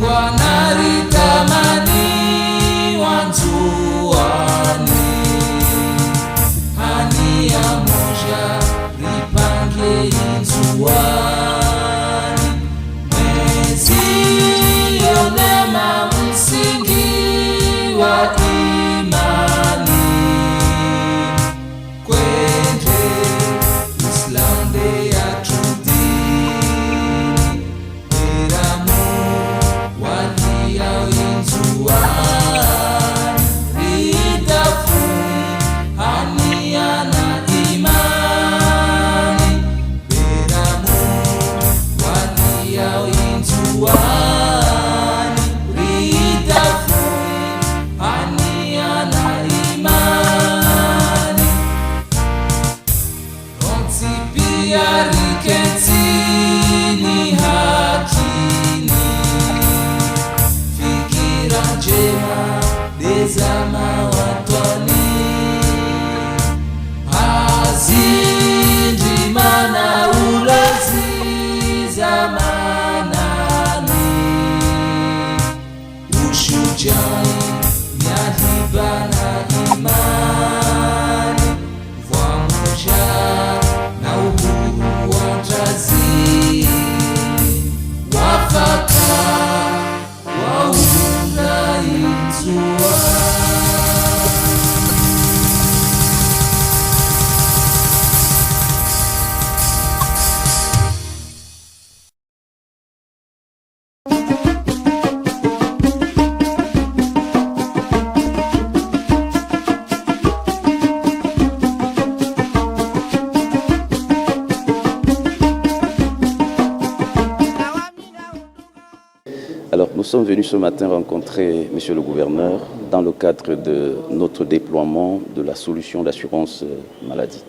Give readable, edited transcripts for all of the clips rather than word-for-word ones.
wanaritamani wanzuani hania moja ripange inzuani mwezi yonema msingi wa imani kwende Islande ya trudini eramu walia inzuani ritafuni hania na imani eramu walia inzuani ritafuni hania na imani ronzi pia riketini hakini fikira njema dezama watwani hazindimana ulazi zamanani ushujai nyahibana imani vamoja na uhuru wa jazi wafaka waunda inzua. Alors, nous sommes venus ce matin rencontrer Monsieur le gouverneur dans le cadre de notre déploiement de la solution d'assurance maladie.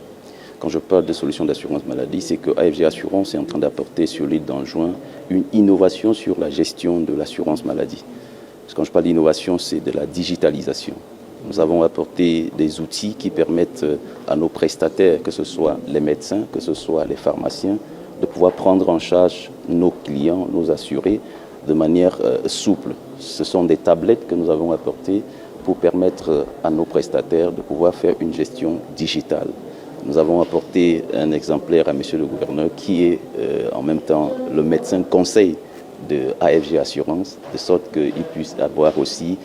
Quand je parle de solution d'assurance maladie, c'est que AFG Assurance est en train d'apporter sur l'île d'Anjouan une innovation sur la gestion de l'assurance maladie. Parce que quand je parle d'innovation, c'est de la digitalisation. Nous avons apporté des outils qui permettent à nos prestataires, que ce soit les médecins, que ce soit les pharmaciens, de pouvoir prendre en charge nos clients, nos assurés, de manière souple. Ce sont des tablettes que nous avons apportées pour permettre à nos prestataires de pouvoir faire une gestion digitale. Nous avons apporté un exemplaire à Monsieur le gouverneur qui est en même temps le médecin conseil de AFG Assurance, de sorte qu'il puisse avoir aussi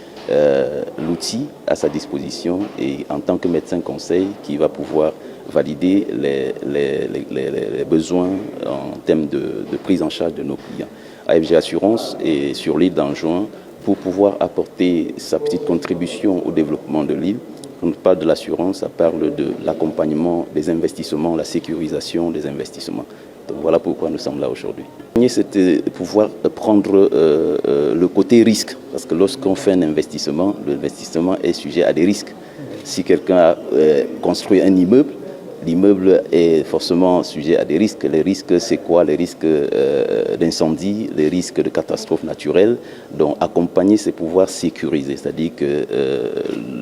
l'outil à sa disposition et en tant que médecin conseil qui va pouvoir valider les besoins en termes de prise en charge de nos clients. AFG Assurance est sur l'île d'Anjouan pour pouvoir apporter sa petite contribution au développement de l'île. Quand on parle de l'assurance, ça parle de l'accompagnement des investissements, la sécurisation des investissements. Donc voilà pourquoi nous sommes là aujourd'hui. C'était pouvoir prendre le côté risque, parce que lorsqu'on fait un investissement, l'investissement est sujet à des risques. Si quelqu'un a construit un immeuble, l'immeuble est forcément sujet à des risques. Les risques, c'est quoi? Les risques d'incendie, les risques de catastrophes naturelles. Donc accompagner, c'est pouvoir sécuriser. C'est-à-dire que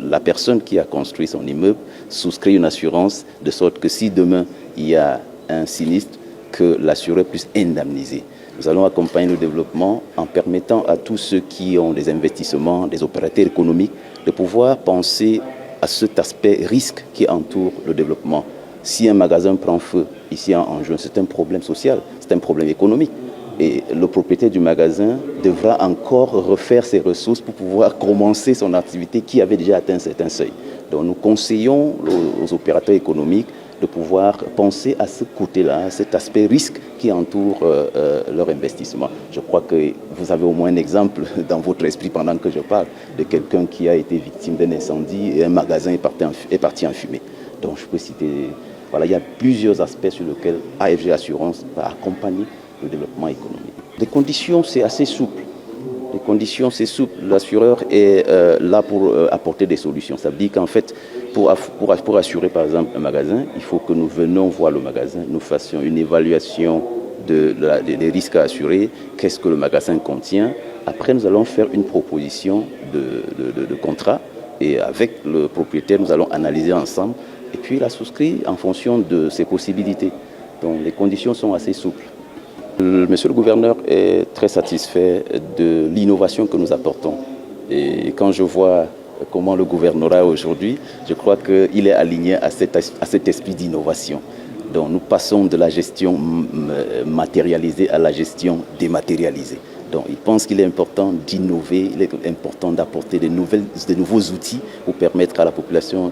la personne qui a construit son immeuble souscrit une assurance de sorte que si demain il y a un sinistre, que l'assureur puisse indemniser. Nous allons accompagner le développement en permettant à tous ceux qui ont des investissements, des opérateurs économiques, de pouvoir penser à cet aspect risque qui entoure le développement. Si un magasin prend feu ici en Anjouan, c'est un problème social, c'est un problème économique. Et le propriétaire du magasin devra encore refaire ses ressources pour pouvoir commencer son activité qui avait déjà atteint un certain seuil. Donc nous conseillons aux opérateurs économiques de pouvoir penser à ce côté-là, cet aspect risque qui entoure leur investissement. Je crois que vous avez au moins un exemple dans votre esprit pendant que je parle de quelqu'un qui a été victime d'un incendie et un magasin est parti en fumée. Donc je peux citer, voilà, il y a plusieurs aspects sur lesquels AFG Assurance va accompagner le développement économique. Les conditions, c'est assez souple. Les conditions, c'est souple. L'assureur est là pour apporter des solutions. Ça veut dire qu'en fait, pour assurer par exemple un magasin, il faut que nous venons voir le magasin, nous fassions une évaluation des risques à assurer, qu'est-ce que le magasin contient. Après, nous allons faire une proposition de contrat et avec le propriétaire, nous allons analyser ensemble et puis il a souscrit en fonction de ses possibilités. Donc les conditions sont assez souples. Monsieur le gouverneur est très satisfait de l'innovation que nous apportons. Et quand je vois comment le gouvernorat aujourd'hui, je crois qu'il est aligné à cet esprit d'innovation. Donc nous passons de la gestion matérialisée à la gestion dématérialisée. Donc il pense qu'il est important d'innover, il est important d'apporter de nouveaux outils pour permettre à la population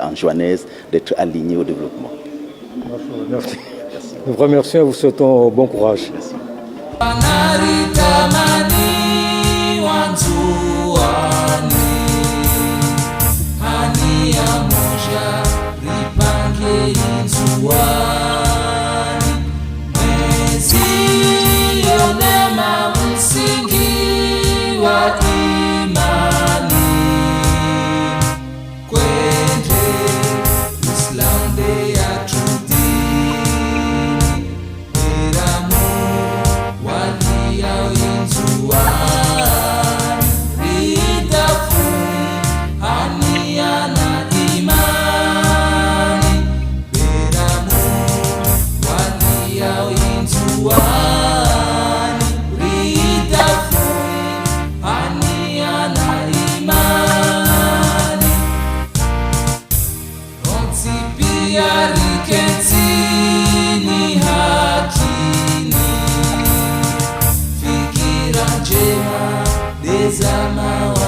anjouanaise d'être alignée au développement. Merci. Nous vous remercions et vous souhaitons bon courage. Merci. Riketini hakini fikira njema dezama